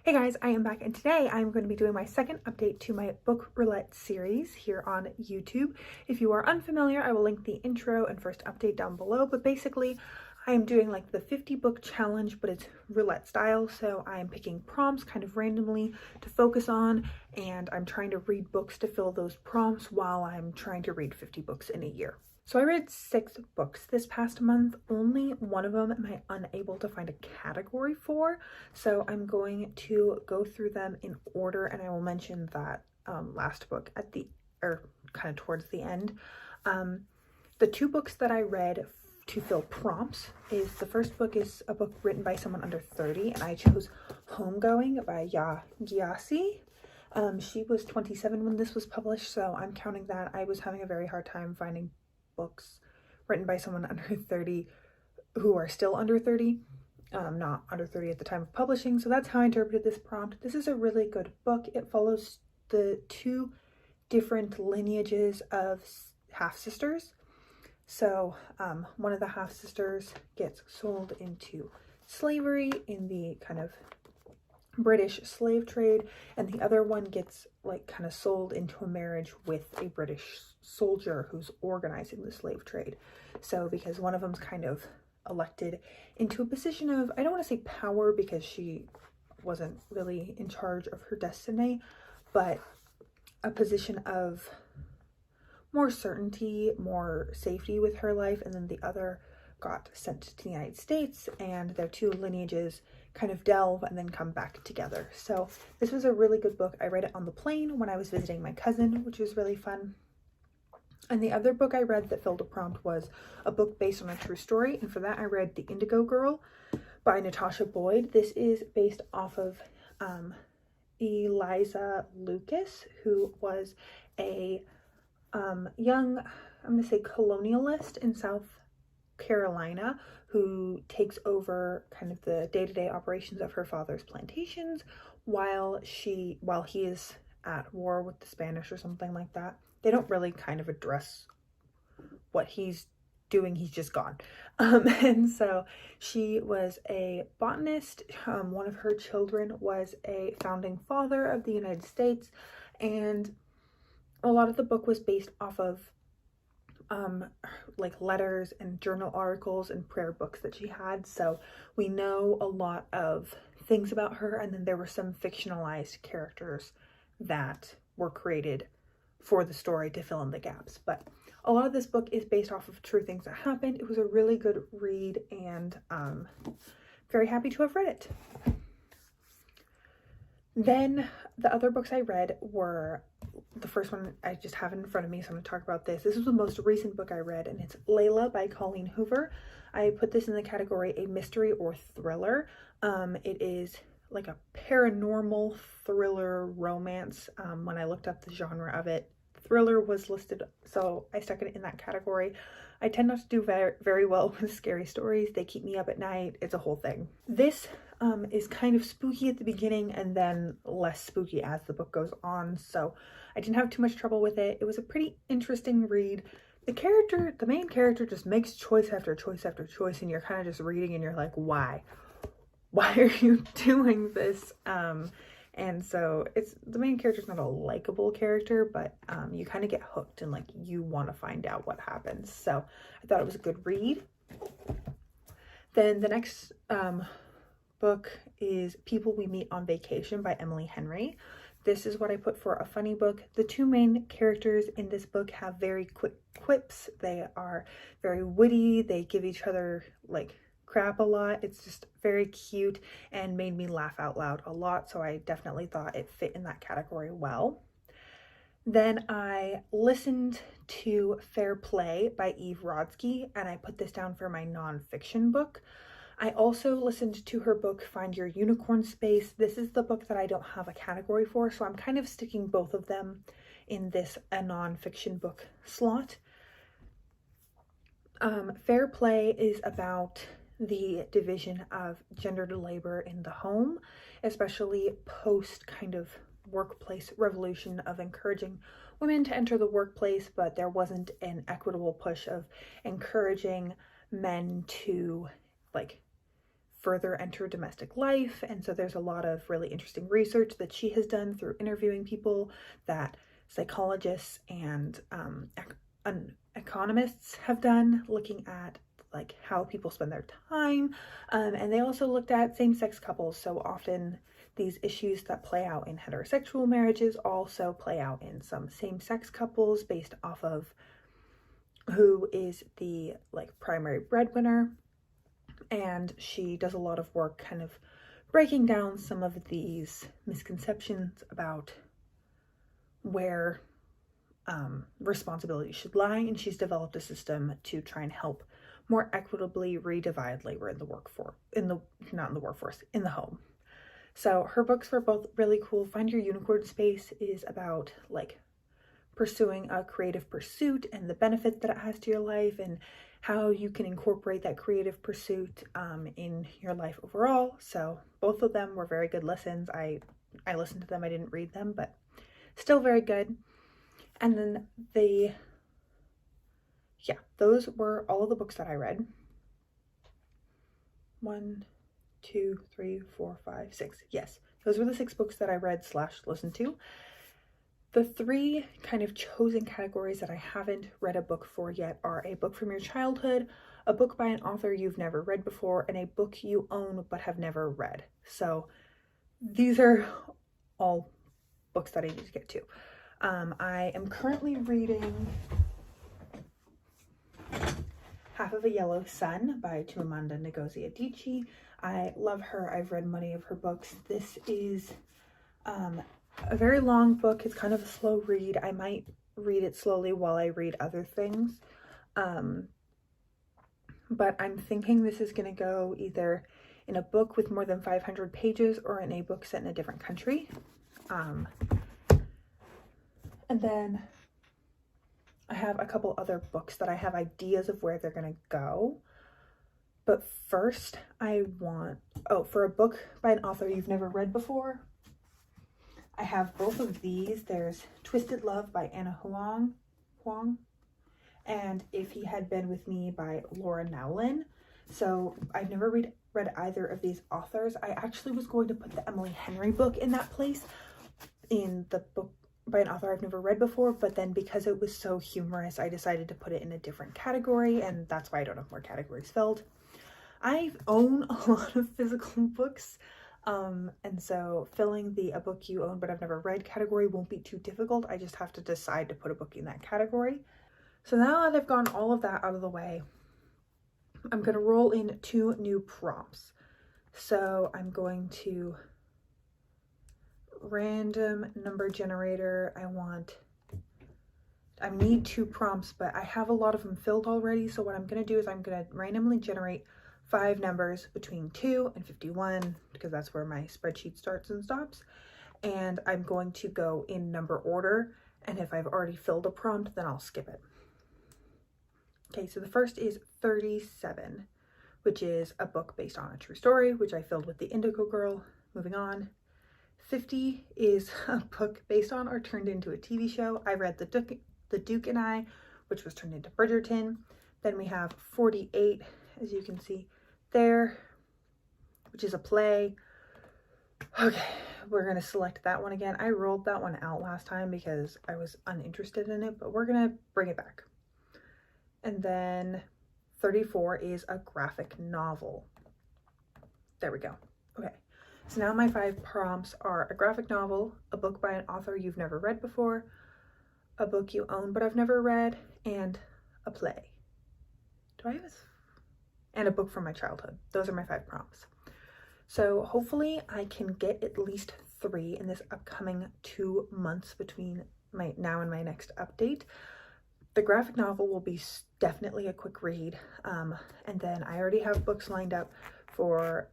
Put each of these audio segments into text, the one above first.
Hey guys, I am back and today I'm going to be doing my second update to my book Roulette series here on YouTube. If you are unfamiliar, I will link the intro and first update down below, but basically I am doing like the 50 book challenge, but it's roulette style, so I am picking prompts kind of randomly to focus on, and I'm trying to read books to fill those prompts while I'm trying to read 50 books in a year. So I read 6 books this past month. Only one of them am I unable to find a category for, so I'm going to go through them in order, and I will mention that last book at the, or kind of towards the end. The 2 books that I read to fill prompts is, the first book is a book written by someone under 30, and I chose Homegoing by Gyasi. She was 27 when this was published, so I'm counting that. I was having a very hard time finding books written by someone under 30 who are still under 30, not under 30 at the time of publishing, so that's how I interpreted this prompt. This is a really good book. It follows the 2 different lineages of half-sisters. So one of the half-sisters gets sold into slavery in the kind of British slave trade, and the other one gets like kind of sold into a marriage with a British soldier who's organizing the slave trade. So because one of them's kind of elected into a position of, I don't want to say power because she wasn't really in charge of her destiny, but a position of more certainty, more safety with her life, and then the other got sent to the United States, and their 2 lineages kind of delve and then come back together. So this was a really good book. I read it on the plane when I was visiting my cousin, which was really fun. And the other book I read that filled a prompt was a book based on a true story, and for that I read The Indigo Girl by Natasha Boyd. This is based off of Eliza Lucas, who was a young, I'm going to say colonialist in South Carolina, who takes over kind of the day-to-day operations of her father's plantations while he is at war with the Spanish or something like that. They don't really kind of address what he's doing, he's just gone. And so she was a botanist. One of her children was a founding father of the United States, and a lot of the book was based off of like letters and journal articles and prayer books that she had. So we know a lot of things about her, and then there were some fictionalized characters that were created for the story to fill in the gaps. But a lot of this book is based off of true things that happened. It was a really good read, and very happy to have read it. Then the other books I read were, the first one I just have in front of me, so I'm going to talk about this. This is the most recent book I read, and it's Layla by Colleen Hoover. I put this in the category a mystery or thriller. It is like a paranormal thriller romance. When I looked up the genre of it, thriller was listed, so I stuck it in that category. I tend not to do very well with scary stories. They keep me up at night. It's a whole thing. This is kind of spooky at the beginning and then less spooky as the book goes on, so I didn't have too much trouble with it. It was a pretty interesting read. The main character just makes choice after choice after choice, and you're kind of just reading and you're like, why are you doing this? And so the main character's not a likable character, but you kind of get hooked and like you want to find out what happens. So I thought it was a good read. Then the next book is People We Meet on Vacation by Emily Henry. This is what I put for a funny book. The 2 main characters in this book have very quick quips. They are very witty. They give each other like crap a lot. It's just very cute and made me laugh out loud a lot, so I definitely thought it fit in that category well. Then I listened to Fair Play by Eve Rodsky, and I put this down for my nonfiction book. I also listened to her book Find Your Unicorn Space. This is the book that I don't have a category for, so I'm kind of sticking both of them in this a nonfiction book slot. Fair Play is about the division of gendered labor in the home, especially post kind of workplace revolution of encouraging women to enter the workplace, but there wasn't an equitable push of encouraging men to like further enter domestic life. And so there's a lot of really interesting research that she has done through interviewing people that psychologists and economists have done, looking at like how people spend their time. And they also looked at same-sex couples. So often these issues that play out in heterosexual marriages also play out in some same-sex couples based off of who is the like primary breadwinner. And she does a lot of work kind of breaking down some of these misconceptions about where responsibility should lie, and she's developed a system to try and help more equitably redivide labor in the workforce, in the home. So her books were both really cool. Find Your Unicorn Space is about like pursuing a creative pursuit and the benefit that it has to your life, and how you can incorporate that creative pursuit in your life overall. So both of them were very good listens. I listened to them, I didn't read them, but still very good. And then those were all of the books that I read. 1, 2, 3, 4, 5, 6. Yes, those were the 6 books that I read / listened to. The 3 kind of chosen categories that I haven't read a book for yet are a book from your childhood, a book by an author you've never read before, and a book you own but have never read. So these are all books that I need to get to. I am currently reading Half of a Yellow Sun by Chimamanda Ngozi Adichie. I love her. I've read many of her books. This is a very long book. It's kind of a slow read. I might read it slowly while I read other things. But I'm thinking this is going to go either in a book with more than 500 pages or in a book set in a different country. And then I have a couple other books that I have ideas of where they're going to go. But first I want, for a book by an author you've never read before, I have both of these. There's Twisted Love by Anna Huang, and If He Had Been With Me by Laura Nowlin. So I've never read either of these authors. I actually was going to put the Emily Henry book in that place, in the book by an author I've never read before, but then because it was so humorous, I decided to put it in a different category, and that's why I don't have more categories filled. I own a lot of physical books, and so filling the a book you own but I've never read category won't be too difficult. I just have to decide to put a book in that category. So now that I've gotten all of that out of the way, I'm going to roll in 2 new prompts. So I'm going to random number generator. I need 2 prompts, but I have a lot of them filled already. So what I'm going to do is I'm going to randomly generate 5 numbers between 2 and 51, because that's where my spreadsheet starts and stops. And I'm going to go in number order. And if I've already filled a prompt, then I'll skip it. Okay, so the first is 37, which is a book based on a true story, which I filled with The Indigo Girl. Moving on. 50 is a book based on or turned into a TV show. I read The Duke and I, which was turned into Bridgerton. Then we have 48, as you can see there, which is a play. Okay, we're going to select that one again. I rolled that one out last time because I was uninterested in it, but we're going to bring it back. And then 34 is a graphic novel. There we go. Okay. So now my 5 prompts are a graphic novel, a book by an author you've never read before, a book you own but I've never read, and a play. And a book from my childhood. Those are my 5 prompts. So hopefully I can get at least 3 in this upcoming 2 months between my now and my next update. The graphic novel will be definitely a quick read. And then I already have books lined up for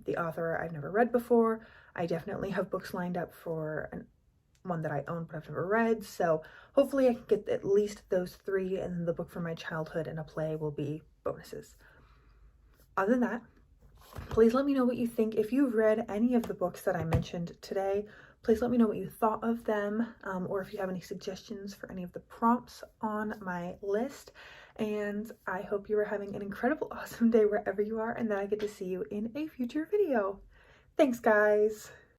the author I've never read before. I definitely have books lined up for one that I own but I've never read. So hopefully I can get at least those 3, and then the book from my childhood and a play will be bonuses. Other than that, please let me know what you think. If you've read any of the books that I mentioned today, please let me know what you thought of them, or if you have any suggestions for any of the prompts on my list. and I hope you are having an incredible, awesome day wherever you are, and that I get to see you in a future video. Thanks, guys!